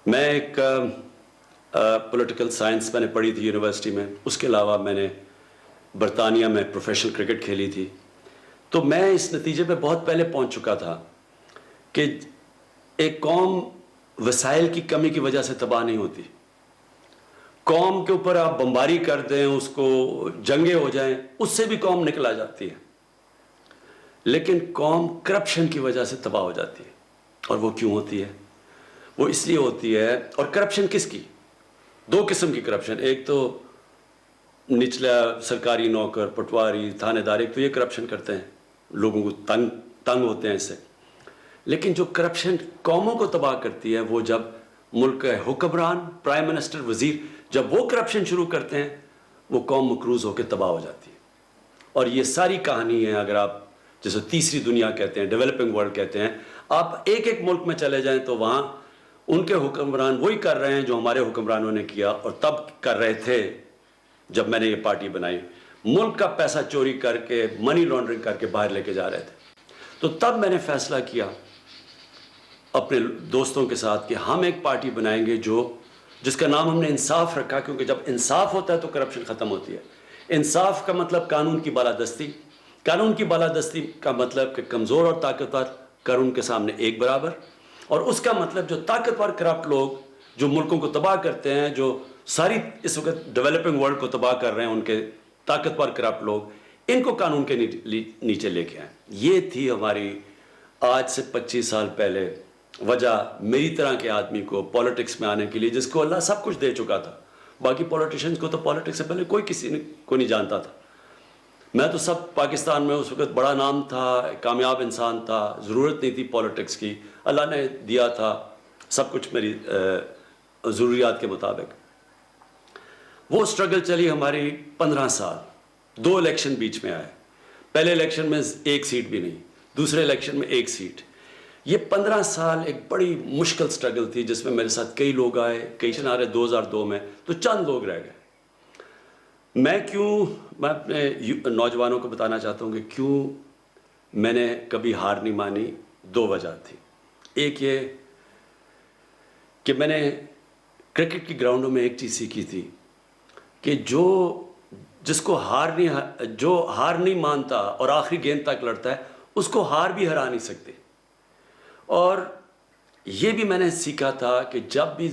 میں ایک political science میں نے پڑھی تھی یونیورسٹی میں، اس کے علاوہ میں نے برطانیہ میں پروفیشنل کرکٹ کھیلی تھی. تو میں اس نتیجے پہ بہت پہلے پہنچ چکا تھا کہ ایک قوم وسائل کی کمی کی وجہ سے تباہ نہیں ہوتی. قوم کے اوپر آپ بمباری کر دیں، اس کو جنگیں ہو جائیں، اس سے بھی قوم نکل آ جاتی ہے. لیکن قوم کرپشن کی وجہ سے تباہ ہو جاتی ہے. اور وہ کیوں ہوتی ہے؟ وہ اس لیے ہوتی ہے. اور کرپشن کس کی؟ دو قسم کی کرپشن. ایک تو نچلا سرکاری نوکر، پٹواری، تھانے دار، ایک تو یہ کرپشن کرتے ہیں، لوگوں کو تنگ ہوتے ہیں اس سے. لیکن جو کرپشن قوموں کو تباہ کرتی ہے وہ جب ملک کے حکمران، پرائم منسٹر، وزیر جب وہ کرپشن شروع کرتے ہیں، وہ قوم مقروض ہو کے تباہ ہو جاتی ہے. اور یہ ساری کہانی ہے. اگر آپ جیسے تیسری دنیا کہتے ہیں، ڈیولپنگ ورلڈ کہتے ہیں، آپ ایک ایک ملک میں چلے جائیں تو وہاں ان کے حکمران وہی کر رہے ہیں جو ہمارے حکمرانوں نے کیا اور تب کر رہے تھے جب میں نے یہ پارٹی بنائی. ملک کا پیسہ چوری کر کے، منی لانڈرنگ کر کے باہر لے کے جا رہے تھے. تو تب میں نے فیصلہ کیا اپنے دوستوں کے ساتھ کہ ہم ایک پارٹی بنائیں گے جس کا نام ہم نے انصاف رکھا، کیونکہ جب انصاف ہوتا ہے تو کرپشن ختم ہوتی ہے. انصاف کا مطلب قانون کی بالادستی. قانون کی بالادستی کا مطلب کہ کمزور اور طاقتور قانون کے سامنے ایک برابر. اور اس کا مطلب جو طاقتور کرپٹ لوگ جو ملکوں کو تباہ کرتے ہیں، جو ساری اس وقت ڈیولپنگ ورلڈ کو تباہ کر رہے ہیں، ان کے طاقتور کرپٹ لوگ، ان کو قانون کے نیچے لے کے آئیں. یہ تھی ہماری آج سے 25 سال پہلے وجہ میری طرح کے آدمی کو پولیٹکس میں آنے کے لیے، جس کو اللہ سب کچھ دے چکا تھا. باقی پولیٹیشنز کو تو پولیٹکس سے پہلے کوئی کسی کو نہیں جانتا تھا. میں تو سب پاکستان میں اس وقت بڑا نام تھا، کامیاب انسان تھا، ضرورت نہیں تھی پولیٹکس کی. اللہ نے دیا تھا سب کچھ میری ضروریات کے مطابق. وہ سٹرگل چلی ہماری 15 سال. 2 الیکشن بیچ میں آئے. پہلے الیکشن میں 1 سیٹ بھی نہیں، دوسرے الیکشن میں 1 سیٹ. یہ 15 سال ایک بڑی مشکل سٹرگل تھی جس میں میرے ساتھ کئی لوگ آئے. کئی شنارے 2002 میں تو چند لوگ رہ گئے. میں اپنے نوجوانوں کو بتانا چاہتا ہوں کہ کیوں میں نے کبھی ہار نہیں مانی. 2 وجہ تھی. ایک یہ کہ میں نے کرکٹ کی گراؤنڈوں میں ایک چیز سیکھی تھی کہ جس کو ہار نہیں مانتا اور آخری گیند تک لڑتا ہے، اس کو ہار بھی ہرا نہیں سکتے. اور یہ بھی میں نے سیکھا تھا کہ جب بھی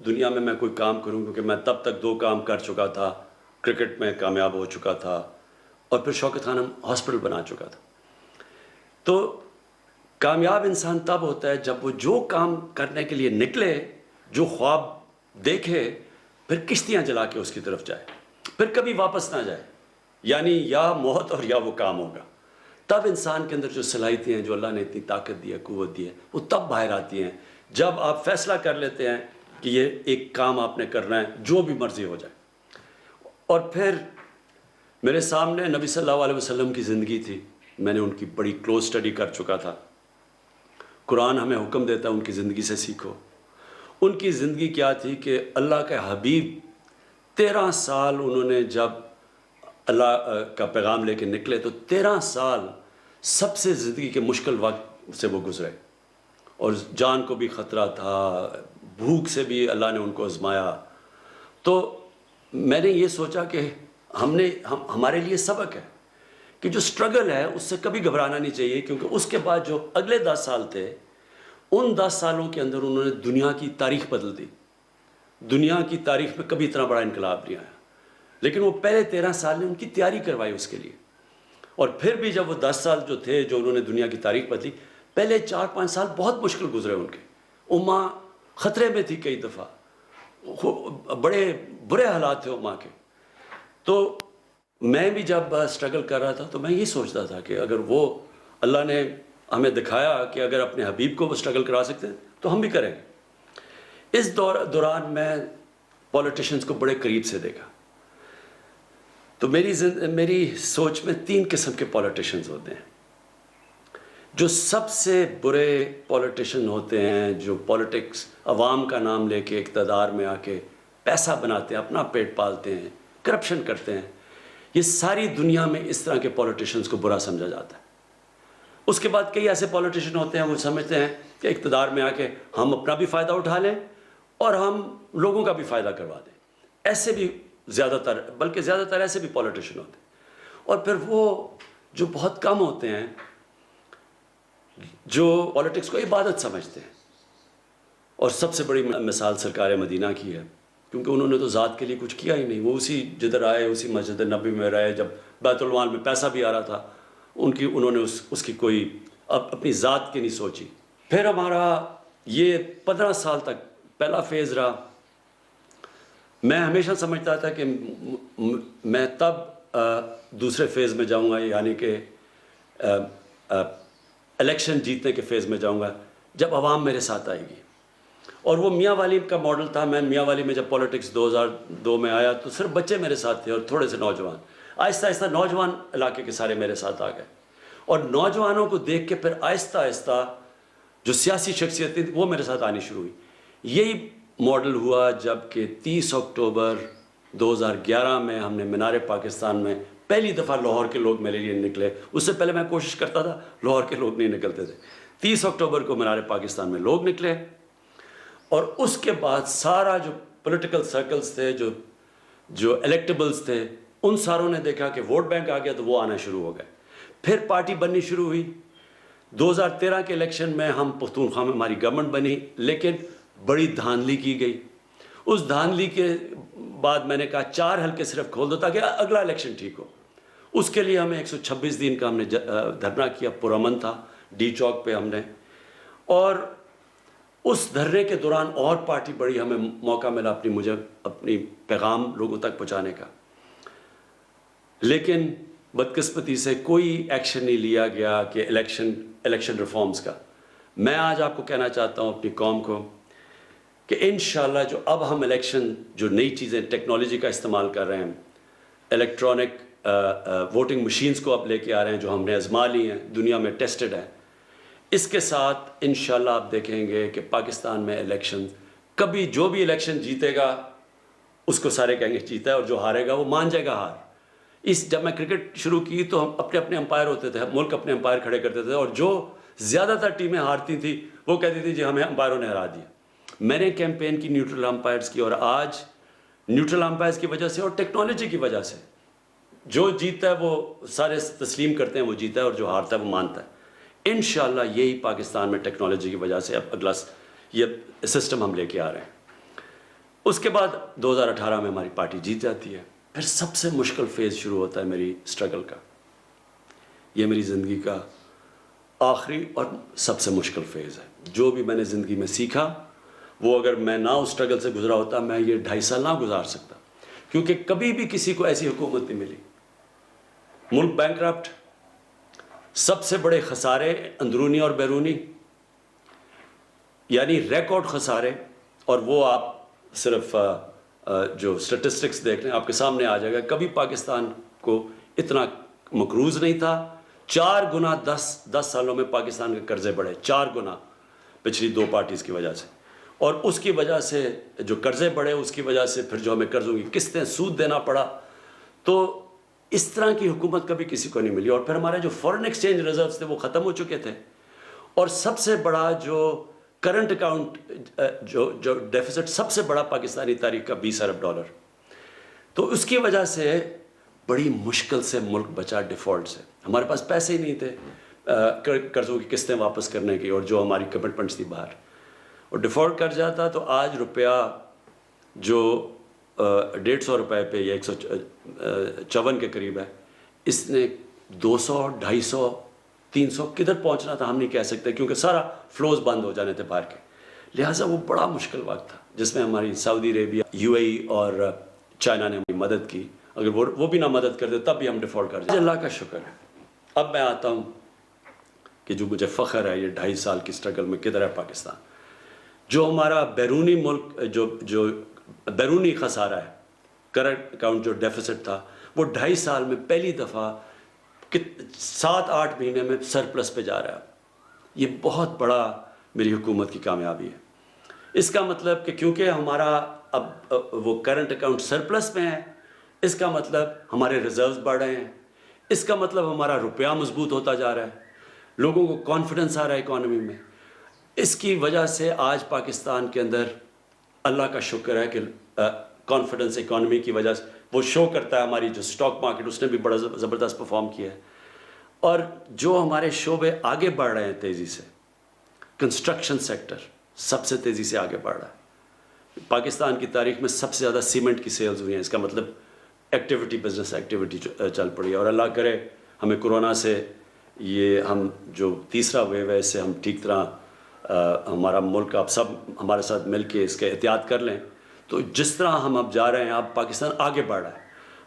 دنیا میں میں کوئی کام کروں، کیونکہ میں تب تک 2 کام کر چکا تھا. کرکٹ میں کامیاب ہو چکا تھا اور پھر شوکت خانم ہاسپٹل بنا چکا تھا. تو کامیاب انسان تب ہوتا ہے جب وہ جو کام کرنے کے لیے نکلے، جو خواب دیکھے، پھر کشتیاں جلا کے اس کی طرف جائے، پھر کبھی واپس نہ جائے. یعنی یا موت اور یا وہ کام ہوگا. تب انسان کے اندر جو صلاحیتیں ہیں، جو اللہ نے اتنی طاقت دی ہے، قوت دی ہے، وہ تب باہر آتی ہیں جب آپ فیصلہ کر لیتے ہیں کہ یہ ایک کام آپ نے کرنا ہے، جو بھی مرضی ہو جائے. اور پھر میرے سامنے نبی صلی اللہ علیہ وسلم کی زندگی تھی. میں نے ان کی بڑی کلوز اسٹڈی کر چکا تھا. قرآن ہمیں حکم دیتا ہے ان کی زندگی سے سیکھو. ان کی زندگی کیا تھی کہ اللہ کے حبیب 13 سال انہوں نے جب اللہ کا پیغام لے کے نکلے تو 13 سال سب سے زندگی کے مشکل وقت سے وہ گزرے. اور جان کو بھی خطرہ تھا، بھوک سے بھی اللہ نے ان کو آزمایا. تو میں نے یہ سوچا کہ ہمارے لیے سبق ہے کہ جو سٹرگل ہے اس سے کبھی گھبرانا نہیں چاہیے، کیونکہ اس کے بعد جو اگلے 10 سال تھے، ان 10 سالوں کے اندر انہوں نے دنیا کی تاریخ بدل دی. دنیا کی تاریخ میں کبھی اتنا بڑا انقلاب نہیں آیا. لیکن وہ پہلے 13 سال نے ان کی تیاری کروائی اس کے لیے. اور پھر بھی جب وہ 10 سال جو تھے، جو انہوں نے دنیا کی تاریخ بدلی، پہلے 4-5 سال بہت مشکل گزرے ان کے. امہ خطرے میں تھی کئی دفعہ، بڑے برے حالات تھے امہ کے. تو میں بھی جب سٹرگل کر رہا تھا تو میں یہ سوچتا تھا کہ اگر وہ اللہ نے ہمیں دکھایا کہ اگر اپنے حبیب کو وہ سٹرگل کرا سکتے ہیں تو ہم بھی کریں گے. اس دوران میں پولیٹیشنز کو بڑے قریب سے دیکھا. تو میری سوچ میں 3 قسم کے پولیٹیشنز ہوتے ہیں. جو سب سے برے پولیٹیشن ہوتے ہیں، جو پولیٹکس عوام کا نام لے کے اقتدار میں آ کے پیسہ بناتے ہیں، اپنا پیٹ پالتے ہیں، کرپشن کرتے ہیں. یہ ساری دنیا میں اس طرح کے پولیٹیشنز کو برا سمجھا جاتا ہے. اس کے بعد کئی ایسے پولیٹیشن ہوتے ہیں وہ سمجھتے ہیں کہ اقتدار میں آ کے ہم اپنا بھی فائدہ اٹھا لیں اور ہم لوگوں کا بھی فائدہ کروا دیں. ایسے بھی زیادہ تر، بلکہ زیادہ تر ایسے بھی پولیٹیشین ہوتے ہیں. اور پھر وہ جو بہت کم ہوتے ہیں جو پولیٹکس کو عبادت سمجھتے ہیں. اور سب سے بڑی مثال سرکار مدینہ کی ہے، کیونکہ انہوں نے تو ذات کے لیے کچھ کیا ہی نہیں. وہ اسی جدھر آئے اسی مسجد نبی میں رہے، جب بیت المال میں پیسہ بھی آ رہا تھا انہوں نے اس کی کوئی اپنی ذات کی نہیں سوچی. پھر ہمارا یہ 15 سال تک پہلا فیز رہا. میں ہمیشہ سمجھتا تھا کہ میں تب دوسرے فیز میں جاؤں گا، یعنی کہ الیکشن جیتنے کے فیز میں جاؤں گا جب عوام میرے ساتھ آئے گی. اور وہ میاں والی کا ماڈل تھا. میں میاں والی میں جب پولیٹکس 2002 میں آیا تو صرف بچے میرے ساتھ تھے اور تھوڑے سے نوجوان. آہستہ آہستہ نوجوان علاقے کے سارے میرے ساتھ آ گئے، اور نوجوانوں کو دیکھ کے پھر آہستہ آہستہ جو سیاسی شخصیتیں تھیں وہ میرے ساتھ آنی شروع ہوئی. یہی ماڈل ہوا جب کہ 30 اکتوبر 2011 میں ہم نے مینار پاکستان میں پہلی دفعہ لاہور کے لوگ میرے لیے نکلے. اس سے پہلے میں کوشش کرتا تھا، لاہور کے لوگ نہیں نکلتے تھے. 30 اکتوبر کو مینار پاکستان میں لوگ نکلے، اور اس کے بعد سارا جو پولیٹیکل سرکلز تھے، جو الیکٹیبلز تھے، ان ساروں نے دیکھا کہ ووٹ بینک آ گیا تو وہ آنا شروع ہو گئے. پھر پارٹی بننی شروع ہوئی. 2013 کے الیکشن میں ہم پختونخوا میں ہماری گورنمنٹ بنی، لیکن بڑی دھاندلی کی گئی. اس دھاندلی کے بعد میں نے کہا 4 حلقے صرف کھول دو تاکہ اگلا الیکشن ٹھیک ہو. اس کے لیے ہمیں 126 دن کا ہم نے دھرنا کیا. پرامن تھا ڈی چوک پہ ہم نے، اور اس دھرنے کے دوران اور پارٹی بڑی، ہمیں موقع ملا اپنی پیغام لوگوں تک پہنچانے کا. لیکن بدقسمتی سے کوئی ایکشن نہیں لیا گیا کہ الیکشن ریفارمز کا. میں آج آپ کو کہنا چاہتا ہوں، اپنی قوم کو، کہ انشاءاللہ جو اب ہم الیکشن، جو نئی چیزیں ٹیکنالوجی کا استعمال کر رہے ہیں، الیکٹرانک ووٹنگ مشینز کو اب لے کے آ رہے ہیں جو ہم نے آزما لی ہیں، دنیا میں ٹیسٹڈ ہے. اس کے ساتھ انشاءاللہ آپ دیکھیں گے کہ پاکستان میں الیکشن، کبھی جو بھی الیکشن جیتے گا اس کو سارے کہیں گے جیتا ہے، اور جو ہارے گا وہ مان جائے گا ہار. جب میں کرکٹ شروع کی تو ہم اپنے امپائر ہوتے تھے، ملک اپنے امپائر کھڑے کرتے تھے، اور جو زیادہ تر ٹیمیں ہارتی تھیں وہ کہتی تھی جی ہمیں امپائروں نے ہرا دیا. میں نے کیمپین کی نیوٹرل امپائرز کی، اور آج نیوٹرل امپائرز کی وجہ سے اور ٹیکنالوجی کی وجہ سے جو جیتا ہے وہ سارے تسلیم کرتے ہیں وہ جیتا ہے، اور جو ہارتا ہے وہ مانتا ہے. انشاءاللہ یہی پاکستان میں ٹیکنالوجی کی وجہ سے اب اگلا یہ سسٹم ہم لے کے آ رہے ہیں. اس کے بعد 2018 میں ہماری پارٹی جیت جاتی ہے. پھر سب سے مشکل فیز شروع ہوتا ہے میری سٹرگل کا. یہ میری زندگی کا آخری اور سب سے مشکل فیز ہے. جو بھی میں نے زندگی میں سیکھا وہ اگر میں نہ اس سٹرگل سے گزرا ہوتا میں یہ 2.5 سال نہ گزار سکتا، کیونکہ کبھی بھی کسی کو ایسی حکومت نہیں ملی. ملک بینکرپٹ، سب سے بڑے خسارے اندرونی اور بیرونی، یعنی ریکارڈ خسارے. اور وہ آپ صرف جو سٹیٹسٹکس دیکھ لیں آپ کے سامنے آ جائے گا. کبھی پاکستان کو اتنا مقروض نہیں تھا. 4 گنا 10 سالوں میں پاکستان کے قرضے بڑھے، 4 گنا پچھلی 2 پارٹیز کی وجہ سے. اور اس کی وجہ سے جو قرضے بڑھے، اس کی وجہ سے پھر جو ہمیں قرضوں کی قسطیں سود دینا پڑا. تو اس طرح کی حکومت کبھی کسی کو نہیں ملی. اور پھر ہمارے جو فورن ایکسچینج ریزروز تھے وہ ختم ہو چکے تھے. اور سب سے بڑا جو کرنٹ اکاؤنٹ جو ڈیفیسٹ سب سے بڑا پاکستانی تاریخ کا $20 ارب. تو اس کی وجہ سے بڑی مشکل سے ملک بچا ڈیفالٹ سے. ہمارے پاس پیسے ہی نہیں تھے قرضوں کی قسطیں واپس کرنے کی، اور جو ہماری کمٹمنٹس تھی باہر، اور ڈیفالٹ کر جاتا. تو آج روپیہ جو 150 روپے پہ یا 154 کے قریب ہے، اس نے 200 250 300 کدھر پہنچنا تھا ہم نہیں کہہ سکتے، کیونکہ سارا فلوز بند ہو جانے تھے باہر کے. لہٰذا وہ بڑا مشکل وقت تھا جس میں ہماری سعودی عربیہ، UAE اور چائنا نے ہماری مدد کی. اگر وہ بھی نہ مدد کرتے تب بھی ہم ڈیفالٹ کر جاتے. اللہ کا شکر ہے. اب میں آتا ہوں کہ جو مجھے فخر ہے یہ 2.5 سال کی سٹرگل میں کدھر ہے پاکستان. جو ہمارا بیرونی ملک جو بیرونی خسارہ ہے، کرنٹ اکاؤنٹ جو ڈیفیسٹ تھا، وہ 2.5 سال میں پہلی دفعہ 7-8 مہینے میں سرپلس پہ جا رہا ہے. یہ بہت بڑا میری حکومت کی کامیابی ہے. اس کا مطلب کہ کیونکہ ہمارا اب وہ کرنٹ اکاؤنٹ سرپلس میں ہے، اس کا مطلب ہمارے ریزروز بڑھ رہے ہیں، اس کا مطلب ہمارا روپیہ مضبوط ہوتا جا رہا ہے، لوگوں کو کانفیڈنس آ رہا ہے اکانومی میں. اس کی وجہ سے آج پاکستان کے اندر اللہ کا شکر ہے کہ کانفیڈنس اکانومی کی وجہ سے وہ شو کرتا ہے. ہماری جو سٹاک مارکیٹ اس نے بھی بڑا زبردست پرفارم کیا ہے. اور جو ہمارے شعبے آگے بڑھ رہے ہیں تیزی سے, کنسٹرکشن سیکٹر سب سے تیزی سے آگے بڑھ رہا ہے. پاکستان کی تاریخ میں سب سے زیادہ سیمنٹ کی سیلز ہوئی ہیں. اس کا مطلب ایکٹیویٹی, بزنس ایکٹیویٹی چل پڑی ہے. اور اللہ کرے ہمیں کورونا سے یہ ہم جو تیسرا ویو ہے اس سے ہم ٹھیک طرح ہمارا ملک آپ سب ہمارے ساتھ مل کے اس کے احتیاط کر لیں. تو جس طرح ہم اب جا رہے ہیں, اب پاکستان آگے بڑھ رہا ہے.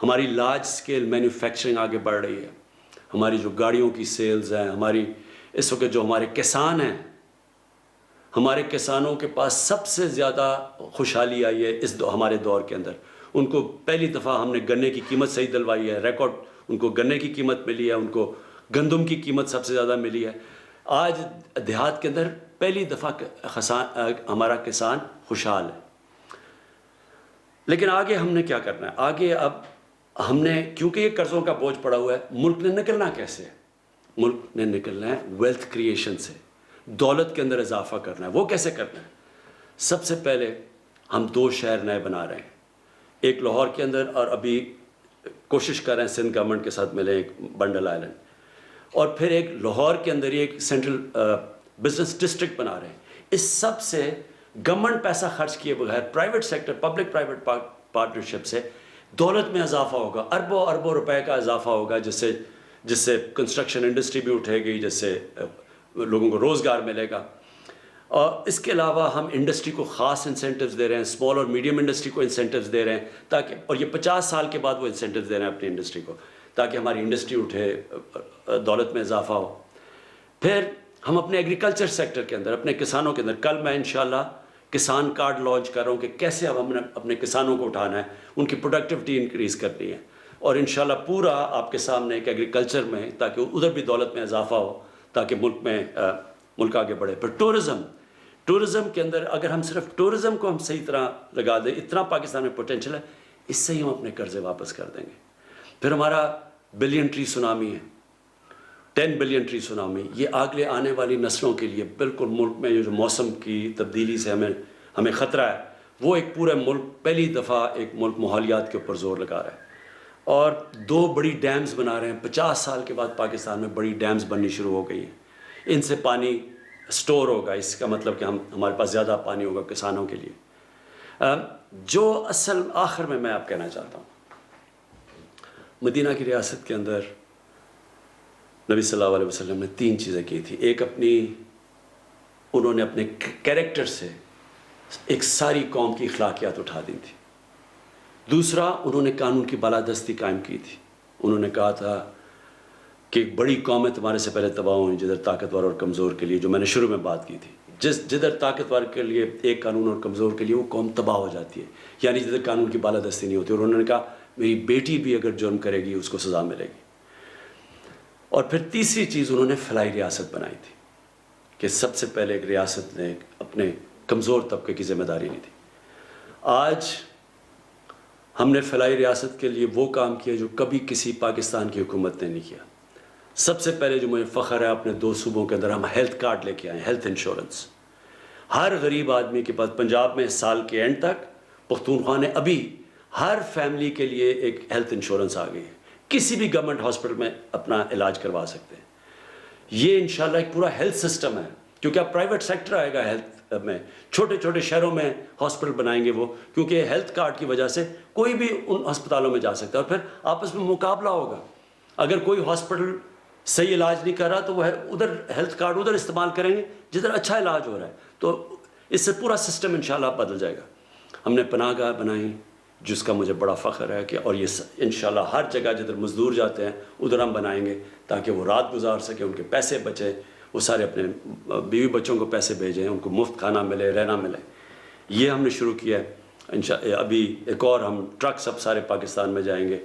ہماری لارج اسکیل مینوفیکچرنگ آگے بڑھ رہی ہے. ہماری جو گاڑیوں کی سیلز ہیں, ہماری اس وقت جو ہمارے کسان ہیں, ہمارے کسانوں کے پاس سب سے زیادہ خوشحالی آئی ہے ہمارے دور کے اندر. ان کو پہلی دفعہ ہم نے گنے کی قیمت صحیح دلوائی ہے, ریکارڈ ان کو گنے کی قیمت ملی ہے, ان کو گندم کی قیمت سب سے زیادہ ملی ہے. آج دیہات کے اندر پہلی دفعہ ہمارا کسان خوشحال ہے. لیکن آگے ہم نے کیا کرنا ہے؟ آگے اب ہم نے, کیونکہ یہ قرضوں کا بوجھ پڑا ہوا ہے, ملک نے نکلنا کیسے ہے؟ ملک نے نکلنا ہے ویلتھ کریشن سے, دولت کے اندر اضافہ کرنا ہے. وہ کیسے کرنا ہے؟ سب سے پہلے ہم 2 شہر نئے بنا رہے ہیں, ایک لاہور کے اندر, اور ابھی کوشش کر رہے ہیں سندھ گورنمنٹ کے ساتھ ملیں, ایک بنڈل آئلینڈ, اور پھر ایک لاہور کے اندر ہی ایک سینٹرل بزنس ڈسٹرکٹ بنا رہے ہیں. اس سب سے گورنمنٹ پیسہ خرچ کیے بغیر private sector, public private partnership سے دولت میں اضافہ ہوگا, اربوں اربوں روپے کا اضافہ ہوگا, جس سے کنسٹرکشن انڈسٹری بھی اٹھے گی, جس سے لوگوں کو روزگار ملے گا. اور اس کے علاوہ ہم انڈسٹری کو خاص انسینٹیوز دے رہے ہیں, اسمال اور میڈیم انڈسٹری کو انسینٹیوز دے رہے ہیں تاکہ, اور یہ 50 سال کے بعد وہ انسینٹیوز دے رہے ہیں اپنی انڈسٹری کو تاکہ ہماری انڈسٹری اٹھے, دولت میں اضافہ ہو. پھر ہم اپنے ایگریکلچر سیکٹر کے اندر, اپنے کسانوں کے اندر, کل میں انشاءاللہ کسان کارڈ لانچ کر رہا ہوں کہ کیسے اب ہم نے اپنے کسانوں کو اٹھانا ہے, ان کی پروڈکٹیوٹی انکریز کرنی ہے, اور انشاءاللہ پورا آپ کے سامنے ایک ایگریکلچر میں, تاکہ ادھر بھی دولت میں اضافہ ہو, تاکہ ملک آگے بڑھے. پھر ٹورزم کے اندر اگر ہم صرف ٹورزم کو ہم صحیح طرح لگا دیں, اتنا پاکستان میں پوٹینشل ہے, اس سے ہی ہم اپنے قرضے واپس کر دیں گے. پھر ہمارا بلین ٹری سونامی ہے, 10 بلین ٹری سونامی, یہ آگے آنے والی نسلوں کے لیے بالکل ملک میں جو موسم کی تبدیلی سے ہمیں خطرہ ہے, وہ ایک پورے ملک پہلی دفعہ ایک ملک ماحولیات کے اوپر زور لگا رہا ہے. اور 2 بڑی ڈیمز بنا رہے ہیں, 50 سال کے بعد پاکستان میں بڑی ڈیمز بننی شروع ہو گئی ہیں. ان سے پانی سٹور ہوگا, اس کا مطلب کہ ہمارے پاس زیادہ پانی ہوگا کسانوں کے لیے. جو اصل آخر میں آپ کہنا چاہتا ہوں, مدینہ کی ریاست کے اندر نبی صلی اللہ علیہ وسلم نے 3 چیزیں کی تھی. ایک انہوں نے اپنے کیریکٹر سے ایک ساری قوم کی اخلاقیات اٹھا دی تھی. دوسرا, انہوں نے قانون کی بالادستی قائم کی تھی. انہوں نے کہا تھا کہ ایک بڑی قومیں تمہارے سے پہلے تباہ ہوئیں, جدھر طاقتور اور کمزور کے لیے, جو میں نے شروع میں بات کی تھی, جدھر طاقتور کے لیے ایک قانون اور کمزور کے لیے وہ قوم تباہ ہو جاتی ہے, یعنی جدھر قانون کی بالادستی نہیں ہوتی. اور انہوں نے کہا میری بیٹی بھی اگر جرم کرے گی اس کو سزا ملے گی. اور پھر تیسری چیز, انہوں نے فلاحی ریاست بنائی تھی کہ سب سے پہلے ایک ریاست نے اپنے کمزور طبقے کی ذمہ داری لی تھی. آج ہم نے فلاحی ریاست کے لیے وہ کام کیا جو کبھی کسی پاکستان کی حکومت نے نہیں کیا. سب سے پہلے جو مجھے فخر ہے, اپنے 2 صوبوں کے اندر ہم ہیلتھ کارڈ لے کے آئے, ہیلتھ انشورنس. ہر غریب آدمی کے پاس, پنجاب میں سال کے اینڈ تک, پختونخوا نے ابھی ہر فیملی کے لیے ایک ہیلتھ انشورنس آ گئی ہے, کسی بھی گورنمنٹ ہاسپٹل میں اپنا علاج کروا سکتے ہیں. یہ انشاءاللہ ایک پورا ہیلتھ سسٹم ہے, کیونکہ اب پرائیویٹ سیکٹر آئے گا ہیلتھ میں, چھوٹے چھوٹے شہروں میں ہاسپٹل بنائیں گے وہ, کیونکہ ہیلتھ کارڈ کی وجہ سے کوئی بھی ان ہسپتالوں میں جا سکتا ہے. اور پھر آپس میں مقابلہ ہوگا, اگر کوئی ہاسپٹل صحیح علاج نہیں کر رہا تو وہ ادھر ہیلتھ کارڈ ادھر استعمال کریں گے جدھر اچھا علاج ہو رہا ہے. تو اس سے پورا سسٹم انشاءاللہ بدل جائے گا. ہم نے پناہ گاہ بنائی جس کا مجھے بڑا فخر ہے کہ, اور یہ انشاءاللہ ہر جگہ جدھر مزدور جاتے ہیں ادھر ہم بنائیں گے تاکہ وہ رات گزار سکیں, ان کے پیسے بچیں, وہ سارے اپنے بیوی بچوں کو پیسے بھیجیں, ان کو مفت کھانا ملے, رہنا ملے. یہ ہم نے شروع کیا ہے. ابھی ایک اور ہم ٹرک سب سارے پاکستان میں جائیں گے,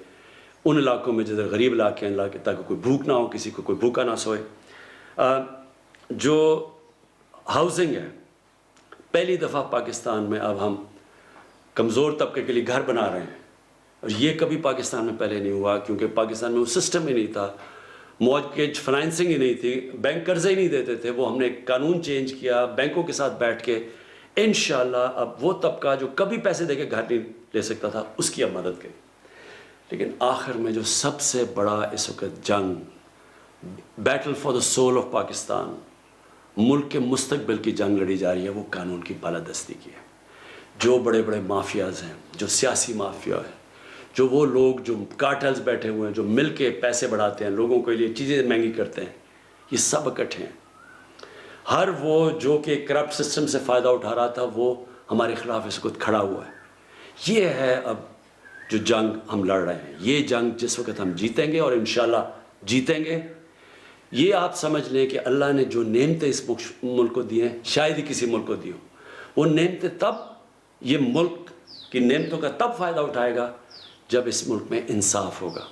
ان علاقوں میں جدھر غریب علاقے ہیں, تاکہ کوئی بھوک نہ ہو, کسی کو کوئی بھوکا نہ سوئے. جو ہاؤسنگ ہے, پہلی دفعہ پاکستان میں اب ہم کمزور طبقے کے لیے گھر بنا رہے ہیں, اور یہ کبھی پاکستان میں پہلے نہیں ہوا, کیونکہ پاکستان میں وہ سسٹم ہی نہیں تھا, مورگیج فنانسنگ ہی نہیں تھی, بینک قرضے ہی نہیں دیتے تھے. وہ ہم نے قانون چینج کیا, بینکوں کے ساتھ بیٹھ کے انشاءاللہ اب وہ طبقہ جو کبھی پیسے دے کے گھر نہیں لے سکتا تھا اس کی اب مدد کرے. لیکن آخر میں جو سب سے بڑا اس وقت جنگ، battle for the soul of Pakistan, ملک کے مستقبل کی جنگ لڑی جا رہی ہے، وہ قانون کی بالادستی کی ہے. جو بڑے بڑے مافیاز ہیں، جو سیاسی مافیا ہے، جو وہ لوگ جو کارٹلز بیٹھے ہوئے ہیں، جو مل کے پیسے بڑھاتے ہیں، لوگوں کے لیے چیزیں مہنگی کرتے ہیں، یہ سب اکٹھے ہیں. ہر وہ جو کہ کرپٹ سسٹم سے فائدہ اٹھا رہا تھا وہ ہمارے خلاف اس وقت کھڑا ہوا ہے. یہ ہے اب جو جنگ ہم لڑ رہے ہیں. یہ جنگ جس وقت ہم جیتیں گے، اور انشاءاللہ جیتیں گے. یہ آپ سمجھ لیں کہ اللہ نے جو نعمتیں اس ملک کو دی ہیں شاید ہی کسی ملک کو دی ہوں. وہ نعمتیں تب، یہ ملک کی نعمتوں کا تب فائدہ اٹھائے گا جب اس ملک میں انصاف ہوگا.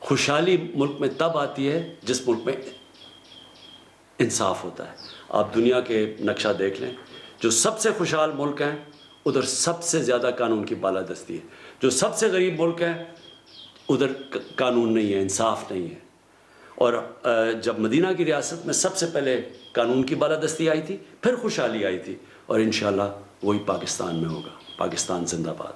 خوشحالی ملک میں تب آتی ہے جس ملک میں انصاف ہوتا ہے. آپ دنیا کے نقشہ دیکھ لیں، جو سب سے خوشحال ملک ہیں ادھر سب سے زیادہ قانون کی بالادستی ہے. جو سب سے غریب ملک ہیں ادھر قانون نہیں ہے، انصاف نہیں ہے. اور جب مدینہ کی ریاست میں سب سے پہلے قانون کی بالادستی آئی تھی، پھر خوشحالی آئی تھی، اور انشاءاللہ وہی پاکستان میں ہوگا. پاکستان زندہ باد.